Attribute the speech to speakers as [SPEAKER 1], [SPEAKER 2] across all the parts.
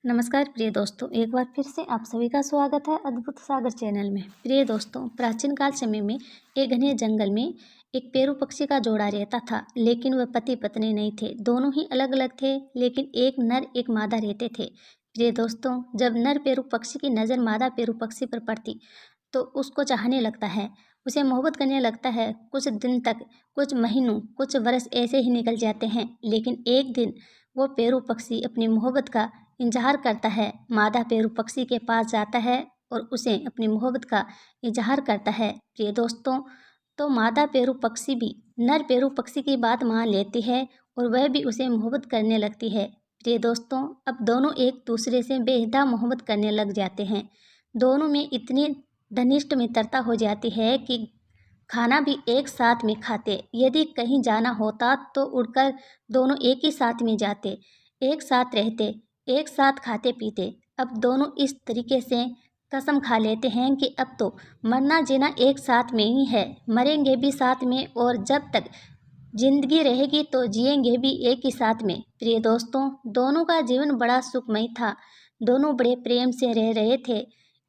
[SPEAKER 1] नमस्कार प्रिय दोस्तों, एक बार फिर से आप सभी का स्वागत है अद्भुत सागर चैनल में। प्रिय दोस्तों, प्राचीन काल समय में एक घने जंगल में एक पेरू पक्षी का जोड़ा रहता था, लेकिन वह पति पत्नी नहीं थे। दोनों ही अलग अलग थे, लेकिन एक नर एक मादा रहते थे। प्रिय दोस्तों, जब नर पेरू पक्षी की नज़र मादा पेरू पक्षी पर पड़ती तो उसको चाहने लगता है, उसे मोहब्बत करने लगता है। कुछ दिन तक, कुछ महीनों, कुछ वर्ष ऐसे ही निकल जाते हैं, लेकिन एक दिन वो पेरू पक्षी अपनी मोहब्बत का इजहार करता है। मादा पेरू पक्षी के पास जाता है और उसे अपनी मोहब्बत का इजहार करता है। प्रिय दोस्तों, तो मादा पेरू पक्षी भी नर पेरू पक्षी की बात मान लेती है और वह भी उसे मोहब्बत करने लगती है। प्रिय दोस्तों, अब दोनों एक दूसरे से बेहदा मोहब्बत करने लग जाते हैं। दोनों में इतनी घनिष्ठ मित्रता हो जाती है कि खाना भी एक साथ में खाते। यदि कहीं जाना होता तो उड़कर दोनों एक ही साथ में जाते, एक साथ रहते, एक साथ खाते पीते। अब दोनों इस तरीके से कसम खा लेते हैं कि अब तो मरना जीना एक साथ में ही है, मरेंगे भी साथ में और जब तक जिंदगी रहेगी तो जिएंगे भी एक ही साथ में। प्रिय दोस्तों, दोनों का जीवन बड़ा सुखमय था। दोनों बड़े प्रेम से रह रहे थे।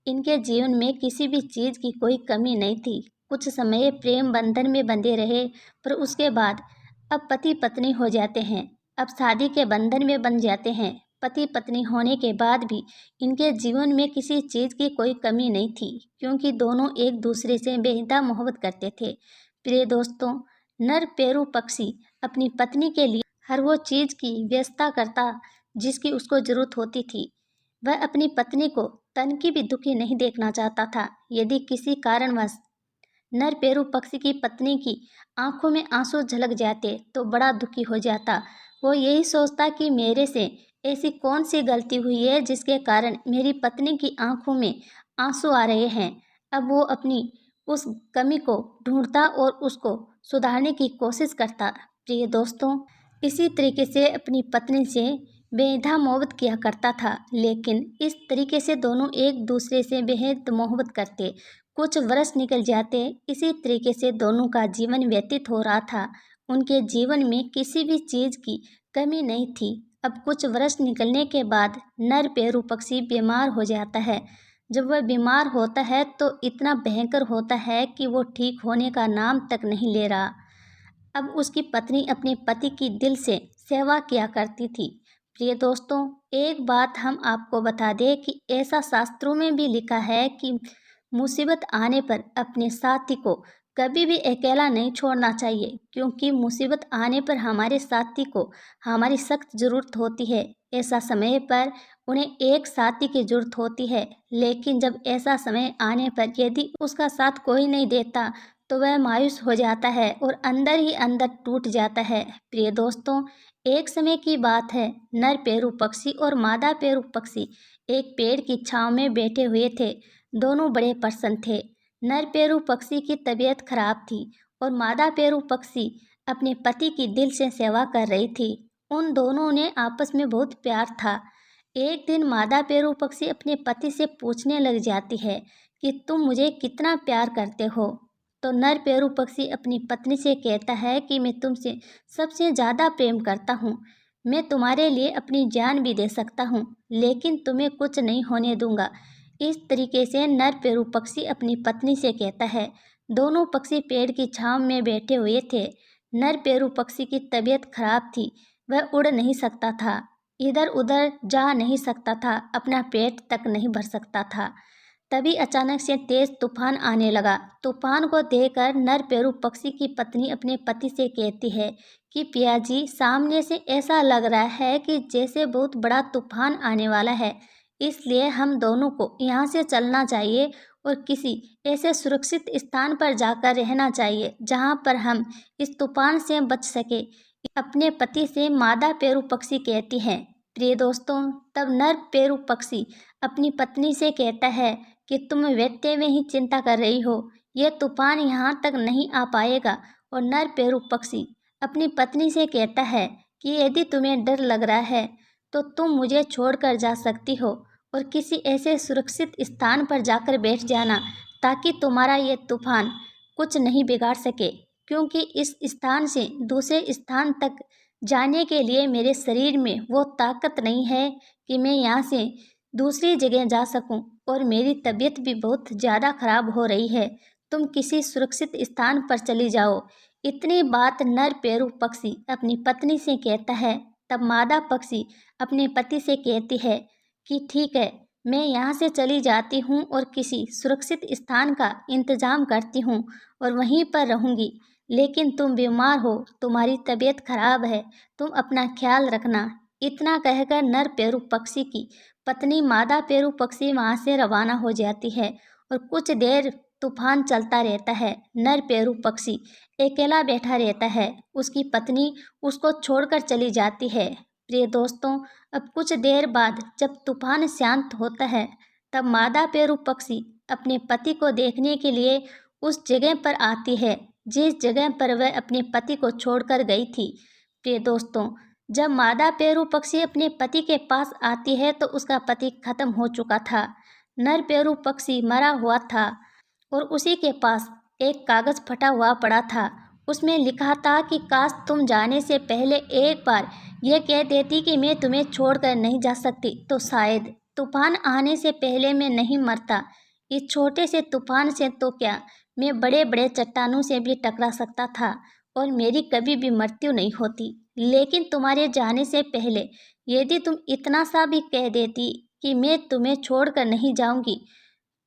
[SPEAKER 1] इनके जीवन में किसी भी चीज़ की कोई कमी नहीं थी। कुछ समय प्रेम बंधन में बंधे रहे, पर उसके बाद अब पति पत्नी हो जाते हैं। अब शादी के बंधन में बंध जाते हैं। पति पत्नी होने के बाद भी इनके जीवन में किसी चीज़ की कोई कमी नहीं थी, क्योंकि दोनों एक दूसरे से बेहद मोहब्बत करते थे। प्रिय दोस्तों, नर पेरू पक्षी अपनी पत्नी के लिए हर वो चीज़ की व्यवस्था करता जिसकी उसको ज़रूरत होती थी। वह अपनी पत्नी को तन की भी दुखी नहीं देखना चाहता था। यदि किसी कारणवश नर पेरू पक्षी की पत्नी की आंखों में आंसू झलक जाते तो बड़ा दुखी हो जाता। वो यही सोचता कि मेरे से ऐसी कौन सी गलती हुई है जिसके कारण मेरी पत्नी की आंखों में आंसू आ रहे हैं। अब वो अपनी उस कमी को ढूंढता और उसको सुधारने की कोशिश करता। प्रिय दोस्तों, इसी तरीके से अपनी पत्नी से बेइंतहा मोहब्बत किया करता था, लेकिन इस तरीके से दोनों एक दूसरे से बेहद मोहब्बत करते। कुछ वर्ष निकल जाते, इसी तरीके से दोनों का जीवन व्यतीत हो रहा था। उनके जीवन में किसी भी चीज़ की कमी नहीं थी। अब कुछ वर्ष निकलने के बाद नर पेरू पक्षी बीमार हो जाता है। जब वह बीमार होता है तो इतना भयंकर होता है कि वो ठीक होने का नाम तक नहीं ले रहा। अब उसकी पत्नी अपने पति की दिल से सेवा किया करती थी। प्रिय दोस्तों, एक बात हम आपको बता दें कि ऐसा शास्त्रों में भी लिखा है कि मुसीबत आने पर अपने साथी को कभी भी अकेला नहीं छोड़ना चाहिए, क्योंकि मुसीबत आने पर हमारे साथी को हमारी सख्त ज़रूरत होती है। ऐसा समय पर उन्हें एक साथी की ज़रूरत होती है, लेकिन जब ऐसा समय आने पर यदि उसका साथ कोई नहीं देता तो वह मायूस हो जाता है और अंदर ही अंदर टूट जाता है। प्रिय दोस्तों, एक समय की बात है, नर पेरू पक्षी और मादा पेरू पक्षी एक पेड़ की छांव में बैठे हुए थे। दोनों बड़े प्रसन्न थे। नर पेरू पक्षी की तबीयत खराब थी और मादा पेरू पक्षी अपने पति की दिल से सेवा कर रही थी। उन दोनों ने आपस में बहुत प्यार था। एक दिन मादा पेरू पक्षी अपने पति से पूछने लग जाती है कि तुम मुझे कितना प्यार करते हो। तो नर पेरू पक्षी अपनी पत्नी से कहता है कि मैं तुमसे सबसे ज़्यादा प्रेम करता हूँ। मैं तुम्हारे लिए अपनी जान भी दे सकता हूँ, लेकिन तुम्हें कुछ नहीं होने दूंगा। इस तरीके से नर पेरू पक्षी अपनी पत्नी से कहता है। दोनों पक्षी पेड़ की छांव में बैठे हुए थे। नर पेरू पक्षी की तबीयत खराब थी। वह उड़ नहीं सकता था, इधर उधर जा नहीं सकता था, अपना पेट तक नहीं भर सकता था। तभी अचानक से तेज तूफान आने लगा। तूफान को देखकर नर पेरू पक्षी की पत्नी अपने पति से कहती है कि पिया जी, सामने से ऐसा लग रहा है कि जैसे बहुत बड़ा तूफान आने वाला है, इसलिए हम दोनों को यहाँ से चलना चाहिए और किसी ऐसे सुरक्षित स्थान पर जाकर रहना चाहिए जहाँ पर हम इस तूफान से बच सके। अपने पति से मादा पेरू पक्षी कहती है। प्रिय दोस्तों, तब नर पेरू पक्षी अपनी पत्नी से कहता है कि तुम बैठते में ही चिंता कर रही हो, यह तूफान यहाँ तक नहीं आ पाएगा। और नर पेरू पक्षी अपनी पत्नी से कहता है कि यदि तुम्हें डर लग रहा है तो तुम मुझे छोड़कर जा सकती हो और किसी ऐसे सुरक्षित स्थान पर जाकर बैठ जाना ताकि तुम्हारा ये तूफान कुछ नहीं बिगाड़ सके, क्योंकि इस स्थान से दूसरे स्थान तक जाने के लिए मेरे शरीर में वो ताकत नहीं है कि मैं यहाँ से दूसरी जगह जा सकूं और मेरी तबीयत भी बहुत ज़्यादा ख़राब हो रही है। तुम किसी सुरक्षित स्थान पर चली जाओ। इतनी बात नर पेरू पक्षी अपनी पत्नी से कहता है। तब मादा पक्षी अपने पति से कहती है कि ठीक है, मैं यहाँ से चली जाती हूँ और किसी सुरक्षित स्थान का इंतज़ाम करती हूँ और वहीं पर रहूँगी। लेकिन तुम बीमार हो, तुम्हारी तबीयत खराब है, तुम अपना ख्याल रखना। इतना कहकर नर पेरू पक्षी की पत्नी मादा पेरू पक्षी वहाँ से रवाना हो जाती है और कुछ देर तूफान चलता रहता है। नर पेरू पक्षी अकेला बैठा रहता है। उसकी पत्नी उसको छोड़कर चली जाती है। प्रिय दोस्तों, अब कुछ देर बाद जब तूफान शांत होता है तब मादा पेरू पक्षी अपने पति को देखने के लिए उस जगह पर आती है जिस जगह पर वह अपने पति को छोड़कर गई थी। प्रिय दोस्तों, जब मादा पेरू पक्षी अपने पति के पास आती है तो उसका पति खत्म हो चुका था। नर पेरू पक्षी मरा हुआ था और उसी के पास एक कागज़ फटा हुआ पड़ा था। उसमें लिखा था कि काश तुम जाने से पहले एक बार यह कह देती कि मैं तुम्हें छोड़कर नहीं जा सकती, तो शायद तूफान आने से पहले मैं नहीं मरता। इस छोटे से तूफान से तो क्या, मैं बड़े बड़े चट्टानों से भी टकरा सकता था और मेरी कभी भी मृत्यु नहीं होती। लेकिन तुम्हारे जाने से पहले यदि तुम इतना सा भी कह देती कि मैं तुम्हें छोड़कर नहीं जाऊंगी,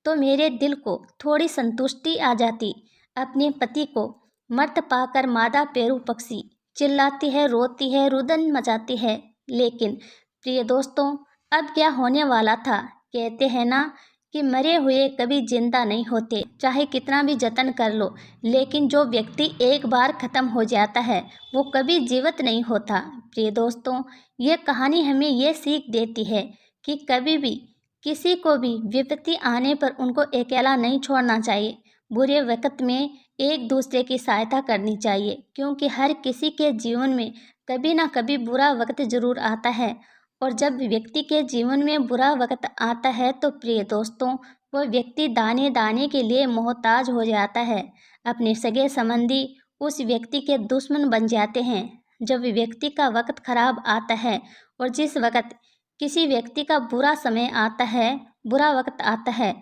[SPEAKER 1] तो मेरे दिल को थोड़ी संतुष्टि आ जाती। अपने पति को मर्त पाकर मादा पेरू पक्षी चिल्लाती है, रोती है, रुदन मचाती है। लेकिन प्रिय दोस्तों, अब क्या होने वाला था? कहते हैं ना कि मरे हुए कभी जिंदा नहीं होते, चाहे कितना भी जतन कर लो, लेकिन जो व्यक्ति एक बार ख़त्म हो जाता है वो कभी जीवित नहीं होता। प्रिय दोस्तों, ये कहानी हमें ये सीख देती है कि कभी भी किसी को भी विपत्ति आने पर उनको अकेला नहीं छोड़ना चाहिए। बुरे वक्त में एक दूसरे की सहायता करनी चाहिए, क्योंकि हर किसी के जीवन में कभी ना कभी बुरा वक्त ज़रूर आता है। और जब व्यक्ति के जीवन में बुरा वक्त आता है तो प्रिय दोस्तों, वह व्यक्ति दाने दाने के लिए मोहताज हो जाता है। अपने सगे संबंधी उस व्यक्ति के दुश्मन बन जाते हैं। जब व्यक्ति का वक्त खराब आता है और जिस वक्त किसी व्यक्ति का बुरा समय आता है, बुरा वक्त आता है,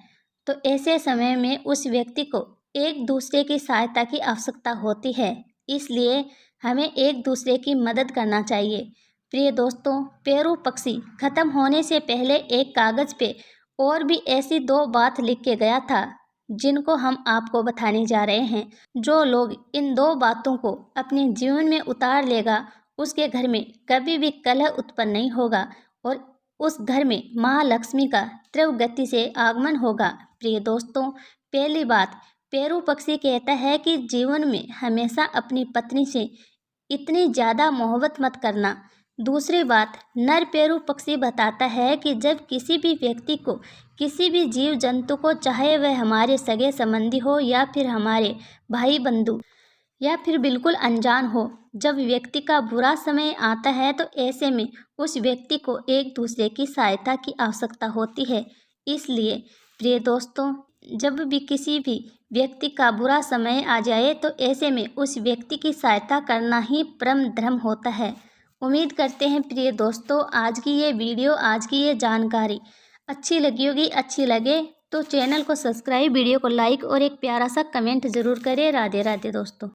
[SPEAKER 1] तो ऐसे समय में उस व्यक्ति को एक दूसरे की सहायता की आवश्यकता होती है। इसलिए हमें एक दूसरे की मदद करना चाहिए। प्रिय दोस्तों, पेरू पक्षी खत्म होने से पहले एक कागज़ पे और भी ऐसी 2 बात लिख के गया था जिनको हम आपको बताने जा रहे हैं। जो लोग इन 2 बातों को अपने जीवन में उतार लेगा, उसके घर में कभी भी कलह उत्पन्न नहीं होगा और उस घर में महालक्ष्मी का तीव्र गति से आगमन होगा। प्रिय दोस्तों, पहली बात, पेरू पक्षी कहता है कि जीवन में हमेशा अपनी पत्नी से इतनी ज़्यादा मोहब्बत मत करना। दूसरी बात, नर पेरू पक्षी बताता है कि जब किसी भी व्यक्ति को, किसी भी जीव जंतु को, चाहे वह हमारे सगे संबंधी हो या फिर हमारे भाई बंधु या फिर बिल्कुल अनजान हो, जब व्यक्ति का बुरा समय आता है तो ऐसे में उस व्यक्ति को एक दूसरे की सहायता की आवश्यकता होती है। इसलिए प्रिय दोस्तों, जब भी किसी भी व्यक्ति का बुरा समय आ जाए तो ऐसे में उस व्यक्ति की सहायता करना ही परम धर्म होता है। उम्मीद करते हैं प्रिय दोस्तों, आज की ये वीडियो, आज की ये जानकारी अच्छी लगी होगी। अच्छी लगे तो चैनल को सब्सक्राइब, वीडियो को लाइक और एक प्यारा सा कमेंट ज़रूर करें। राधे राधे दोस्तों।